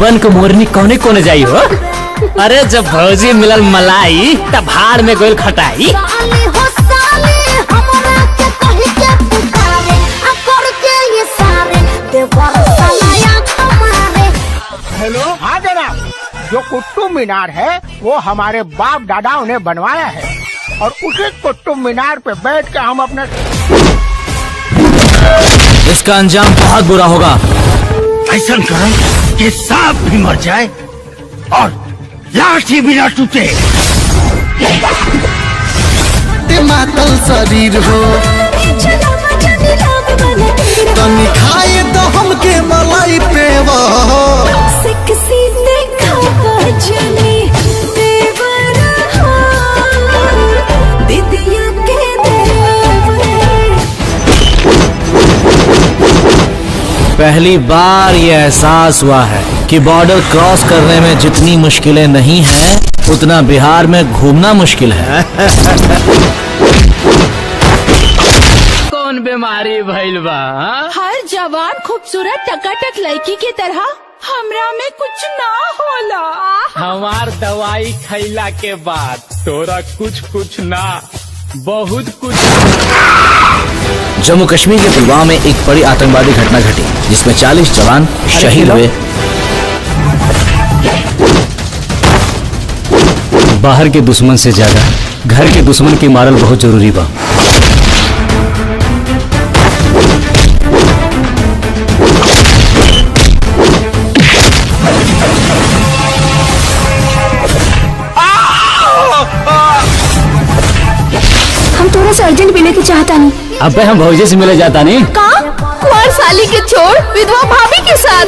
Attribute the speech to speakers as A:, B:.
A: बन के मोरनी कोने कोने जाई हो। अरे जब भौजी मिलल मलाई तब भाड़ में गोल खटाई।
B: हेलो, हाँ जनाब, जो कुतुब मीनार है वो हमारे बाप दादाओं ने बनवाया है और उसी कुतुब मीनार पे बैठ के हम अपने
A: इसका अंजाम बहुत बुरा होगा।
C: ऐसा करो कि सांप भी मर जाए और लाठी भी न टूटे।
D: मातल शरीर हो तनी खाए तो हमके मलाई पेवा
A: पहली बार ये एहसास हुआ है कि बॉर्डर क्रॉस करने में जितनी मुश्किलें नहीं हैं, उतना बिहार में घूमना मुश्किल है। कौन बीमारी भइल बा?
E: हर जवान खूबसूरत टकाटक लड़की की तरह हमरा में कुछ ना होला।
A: हमार दवाई खैला के बाद तोरा कुछ ना बहुत कुछ। जम्मू कश्मीर के पुलवामा में एक बड़ी आतंकवादी घटना घटी जिसमें 40 जवान शहीद हुए। बाहर के दुश्मन से ज्यादा घर के दुश्मन की मारल बहुत जरूरी बा।
E: हम थोड़ा सा अर्जेंट मिले के चाहता नहीं।
A: अब हम भौजी से मिले जाता नहीं
E: का कुंवर साली के छोड़ विधवा भाभी के साथ।